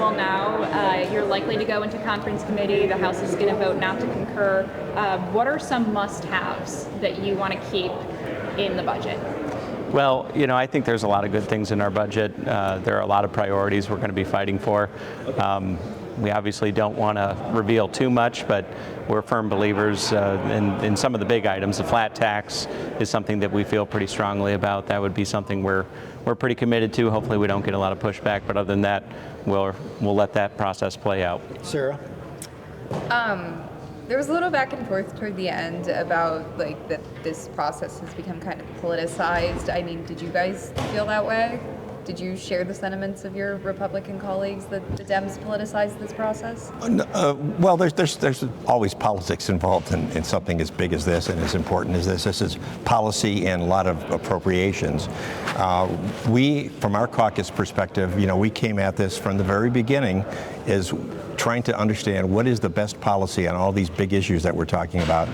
well now. You're likely to go into conference committee. The House is going to vote not to concur. What are some must-haves that you want to keep in the budget? Well, I think there's a lot of good things in our budget. There are a lot of priorities we're going to be fighting for. We obviously don't want to reveal too much, but we're firm believers in some of the big items. The flat tax is something that we feel pretty strongly about. That would be something we're pretty committed to. Hopefully we don't get a lot of pushback, but other than that, we'll let that process play out. Sarah? There was a little back and forth toward the end about that this process has become kind of politicized. I mean, did you guys feel that way? Did you share the sentiments of your Republican colleagues that the Dems politicized this process? Well, there's always politics involved in something as big as this and as important as this. This is policy and a lot of appropriations. We, from our caucus perspective, we came at this from the very beginning as trying to understand what is the best policy on all these big issues that we're talking about.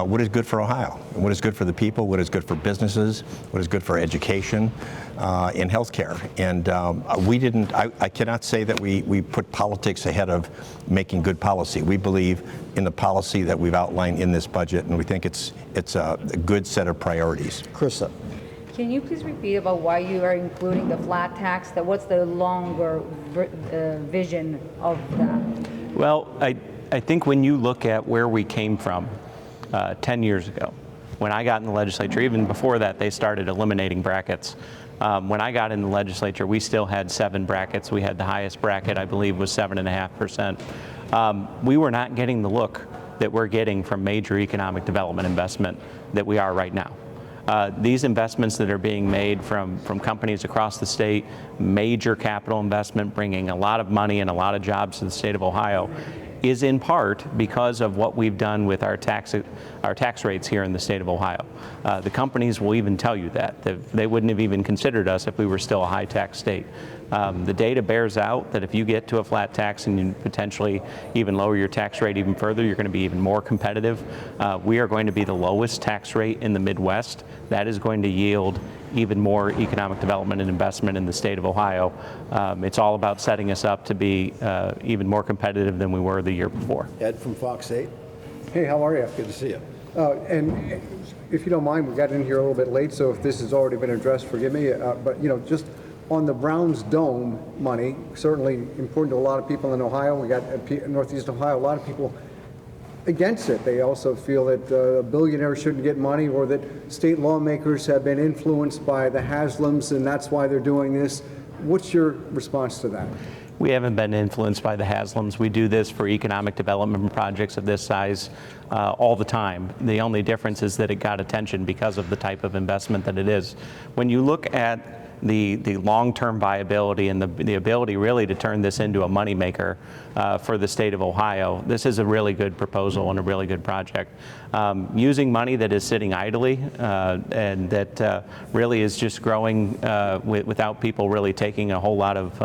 What is good for Ohio? What is good for the people? What is good for businesses? What is good for education and healthcare? And I cannot say that we put politics ahead of making good policy. We believe in the policy that we've outlined in this budget, and we think it's a good set of priorities. Krista. Can you please repeat about why you are including the flat tax? What's the longer vision of that? Well, I think when you look at where we came from 10 years ago, when I got in the legislature, even before that, they started eliminating brackets. When I got in the legislature, we still had 7 brackets. We had the highest bracket, I believe, was 7.5%. We were not getting the look that we're getting from major economic development investment that we are right now. These investments that are being made from companies across the state, major capital investment, bringing a lot of money and a lot of jobs to the state of Ohio, is in part because of what we've done with our tax rates here in the state of Ohio. The companies will even tell you that they wouldn't have even considered us if we were still a high tax state. The data bears out that if you get to a flat tax and you potentially even lower your tax rate even further, you're going to be even more competitive. We are going to be the lowest tax rate in the Midwest. That is going to yield even more economic development and investment in the state of Ohio. It's all about setting us up to be even more competitive than we were the year before. Ed from Fox 8. Hey, how are you? Good to see you. And if you don't mind, we got in here a little bit late, so if this has already been addressed, forgive me. But just on the Browns Dome money, certainly important to a lot of people in Ohio. We got Northeast Ohio, a lot of people against it. They also feel that billionaires shouldn't get money, or that state lawmakers have been influenced by the Haslams and that's why they're doing this. What's your response to that? We haven't been influenced by the Haslams. We do this for economic development projects of this size all the time. The only difference is that it got attention because of the type of investment that it is. When you look at the long-term viability and the ability really to turn this into a moneymaker for the state of Ohio, this is a really good proposal and a really good project. Using money that is sitting idly and that really is just growing without people really taking a whole lot of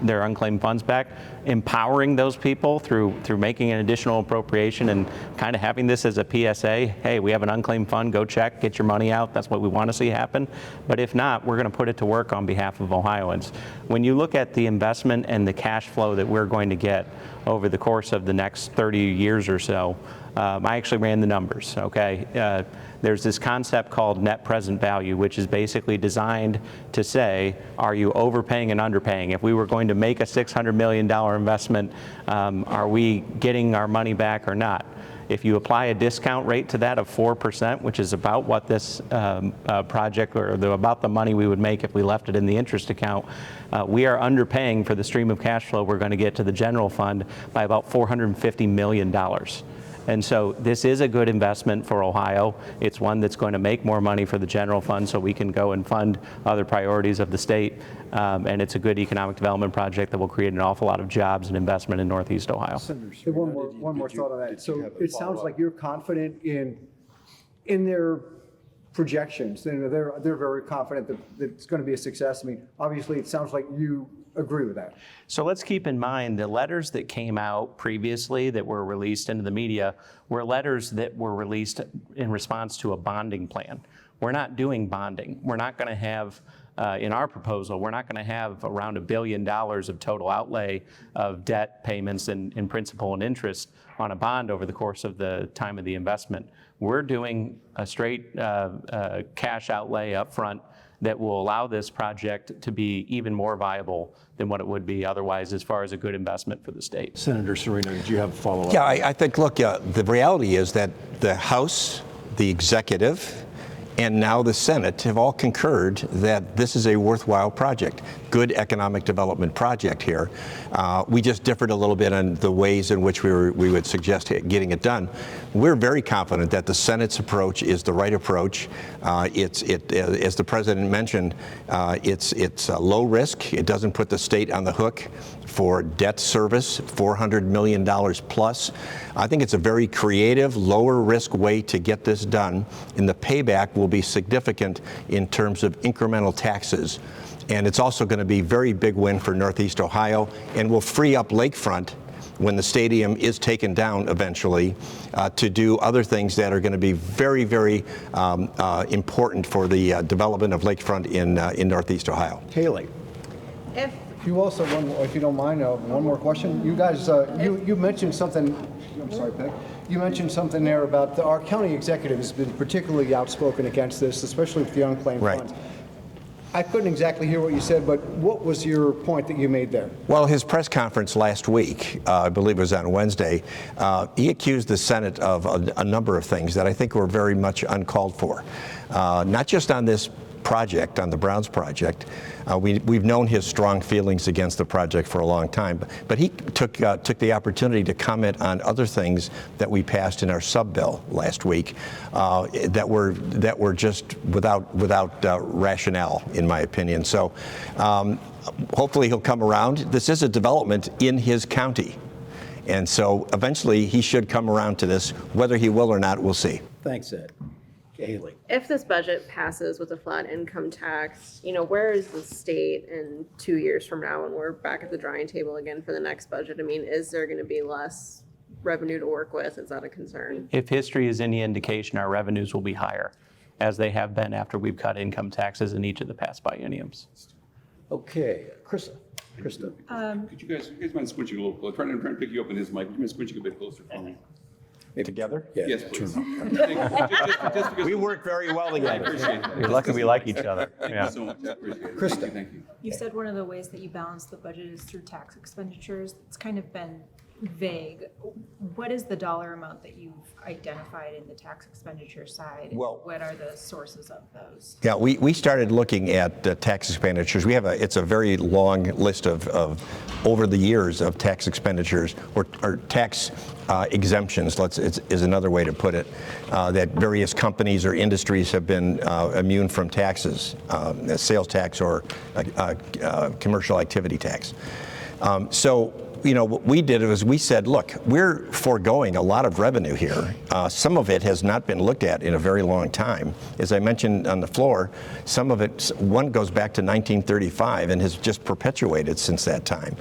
their unclaimed funds back, empowering those people through making an additional appropriation and kind of having this as a PSA. Hey, we have an unclaimed fund, go check, get your money out. That's what we want to see happen. But if not, we're going to put it to work on behalf of Ohioans. When you look at the investment and the cash flow that we're going to get over the course of the next 30 years or so, I actually ran the numbers, okay? There's this concept called net present value, which is basically designed to say, are you overpaying and underpaying? If we were going to make a $600 million investment, are we getting our money back or not? If you apply a discount rate to that of 4%, which is about what this project, or about the money we would make if we left it in the interest account, we are underpaying for the stream of cash flow we're going to get to the general fund by about $450 million. And so this is a good investment for Ohio. It's one that's going to make more money for the general fund so we can go and fund other priorities of the state. And it's a good economic development project that will create an awful lot of jobs and investment in Northeast Ohio. Hey, one more thought on that. So it sounds like you're confident in their projections. They're very confident that it's going to be a success. I mean, obviously, it sounds like you agree with that. So let's keep in mind the letters that came out previously that were released into the media were letters that were released in response to a bonding plan. We're not doing bonding. We're not going to have in our proposal, we're not going to have around $1 billion of total outlay of debt payments and principal and interest on a bond over the course of the time of the investment. We're doing a straight cash outlay up front that will allow this project to be even more viable than what it would be otherwise as far as a good investment for the state. Senator Cirino, did you have a follow-up? Yeah, I think, look, the reality is that the House, the executive, and now the Senate have all concurred that this is a worthwhile project, good economic development project here. We just differed a little bit on the ways in which we would suggest getting it done. We're very confident that the Senate's approach is the right approach. As the President mentioned, it's low risk. It doesn't put the state on the hook for debt service, $400 million plus. I think it's a very creative, lower risk way to get this done, and the payback will be significant in terms of incremental taxes. And it's also going to be a very big win for Northeast Ohio and will free up Lakefront when the stadium is taken down eventually to do other things that are going to be very, very important for the development of Lakefront in Northeast Ohio. Haley. If you also, if you don't mind, one more question. You guys, you mentioned something, I'm sorry, Peg. You mentioned something there about our county executive has been particularly outspoken against this, especially with the unclaimed funds. I couldn't exactly hear what you said, but what was your point that you made there? Well, his press conference last week, I believe it was on Wednesday, he accused the Senate of a number of things that I think were very much uncalled for. Not just on this project, on the Browns project. We've known his strong feelings against the project for a long time, but he took the opportunity to comment on other things that we passed in our sub-bill last week that were just without rationale, in my opinion. So hopefully he'll come around. This is a development in his county, and so eventually he should come around to this. Whether he will or not, we'll see. Thanks, Ed. Haley. If this budget passes with a flat income tax, where is the state in 2 years from now when we're back at the drawing table again for the next budget? I mean, is there going to be less revenue to work with? Is that a concern? If history is any indication, our revenues will be higher, as they have been after we've cut income taxes in each of the past bienniums. Okay, Krista. Could you guys mind squinching a little closer? I'm trying to pick you up in his mic. Would you mind squinching a bit closer for me? Together? Yeah. Yes, please. Just because We work very well I together. appreciate it. You're lucky we like each other. Thank you so much. I appreciate it. Krista. Thank you. You said one of the ways that you balance the budget is through tax expenditures. It's kind of been vague. What is the dollar amount that you've identified in the tax expenditure side? Well- What are the sources of those? Yeah, we started looking at tax expenditures. It's a very long list of over the years of tax expenditures or tax exemptions, is another way to put it, that various companies or industries have been immune from taxes, sales tax or commercial activity tax. So what we did was we said, look, we're foregoing a lot of revenue here. Some of it has not been looked at in a very long time. As I mentioned on the floor, some of it, one goes back to 1935 and has just perpetuated since that time.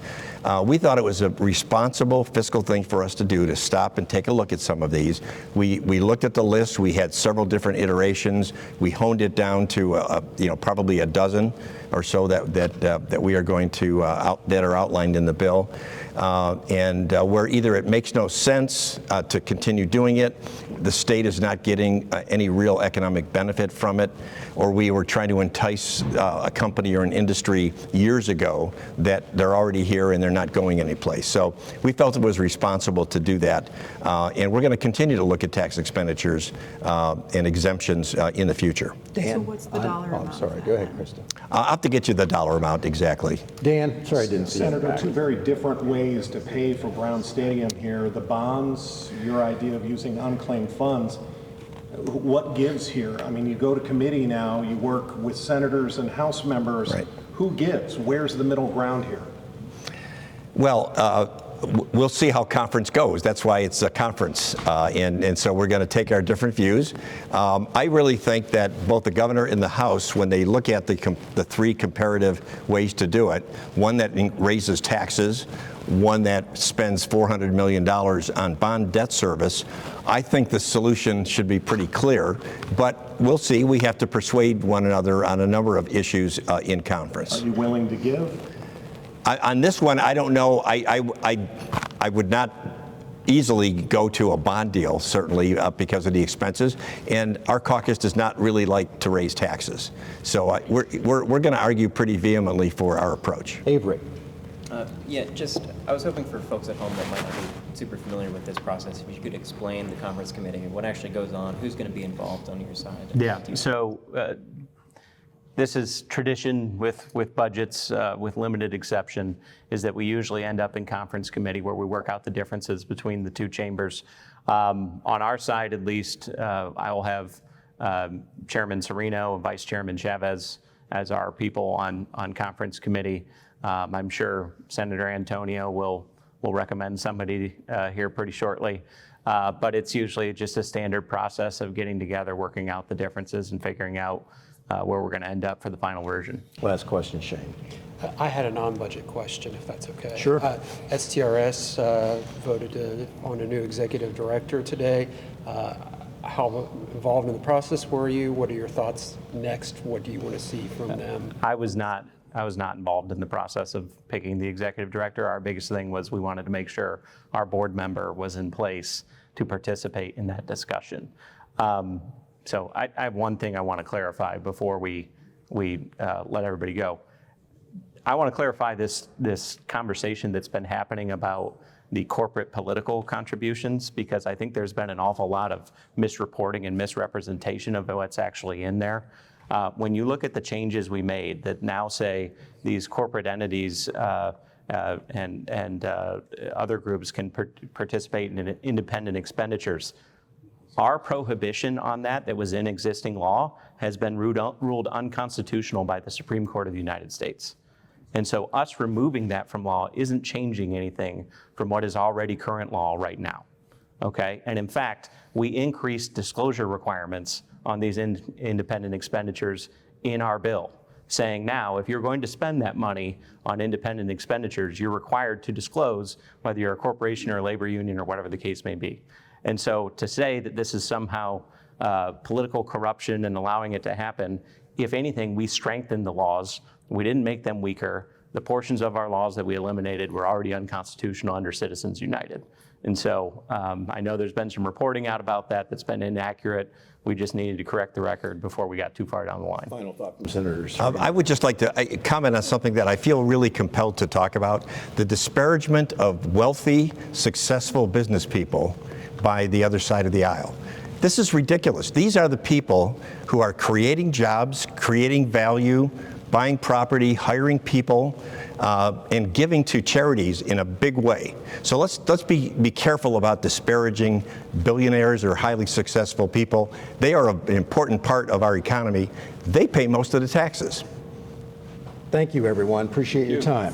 We thought it was a responsible fiscal thing for us to do, to stop and take a look at some of these. We looked at the list. We had several different iterations. We honed it down to probably a dozen or so that we are going to that are outlined in the bill, and where either it makes no sense to continue doing it, the state is not getting any real economic benefit from it, or we were trying to entice a company or an industry years ago that they're already here and they're not going anyplace. So we felt it was responsible to do that, and we're going to continue to look at tax expenditures and exemptions in the future. Dan? So what's the dollar amount? I'm sorry, go ahead, Krista. I'll have to get you the dollar amount exactly. Dan, sorry I didn't see you. Senator, two very different ways to pay for Brown Stadium here. The bonds, your idea of using unclaimed funds. What gives here? I mean, you go to committee now, you work with senators and House members. Right. Who gives? Where's the middle ground here? Well, we'll see how conference goes. That's why it's a conference. And so we're going to take our different views. I really think that both the governor and the House, when they look at the three comparative ways to do it, one that raises taxes, one that spends $400 million on bond debt service, I think the solution should be pretty clear. But we'll see. We have to persuade one another on a number of issues in conference. Are you willing to give? On this one, I don't know. I would not easily go to a bond deal, certainly because of the expenses. And our caucus does not really like to raise taxes. So we're going to argue pretty vehemently for our approach. Avery. Yeah, just, I was hoping for folks at home that might not be super familiar with this process, if you could explain the conference committee, what actually goes on, who's going to be involved on your side? Yeah, so this is tradition with budgets, with limited exception, is that we usually end up in conference committee where we work out the differences between the two chambers. On our side, at least, I will have Chairman Cirino and Vice Chairman Chavez as our people on conference committee. I'm sure Senator Antonio will recommend somebody here pretty shortly. But it's usually just a standard process of getting together, working out the differences, and figuring out where we're going to end up for the final version. Last question, Shane. I had a non-budget question, if that's okay. Sure. STRS voted on a new executive director today. How involved in the process were you? What are your thoughts next? What do you want to see from them? I was not involved in the process of picking the executive director. Our biggest thing was we wanted to make sure our board member was in place to participate in that discussion. So I have one thing I want to clarify before we let everybody go. I want to clarify this conversation that's been happening about the corporate political contributions, because I think there's been an awful lot of misreporting and misrepresentation of what's actually in there. When you look at the changes we made that now say these corporate entities and other groups can participate in independent expenditures, our prohibition on that was in existing law has been ruled unconstitutional by the Supreme Court of the United States. And so us removing that from law isn't changing anything from what is already current law right now, okay? And in fact, we increased disclosure requirements on these independent expenditures in our bill, saying now if you're going to spend that money on independent expenditures, you're required to disclose whether you're a corporation or a labor union or whatever the case may be. And so to say that this is somehow political corruption and allowing it to happen, if anything, we strengthened the laws. We didn't make them weaker. The portions of our laws that we eliminated were already unconstitutional under Citizens United. And so I know there's been some reporting out about that that's been inaccurate. We just needed to correct the record before we got too far down the line. Final thought from Senator Cirino. I would just like to comment on something that I feel really compelled to talk about: the disparagement of wealthy, successful business people by the other side of the aisle. This is ridiculous. These are the people who are creating jobs, creating value, buying property, hiring people, and giving to charities in a big way. So let's be careful about disparaging billionaires or highly successful people. They are an important part of our economy. They pay most of the taxes. Thank you, everyone. Appreciate your time.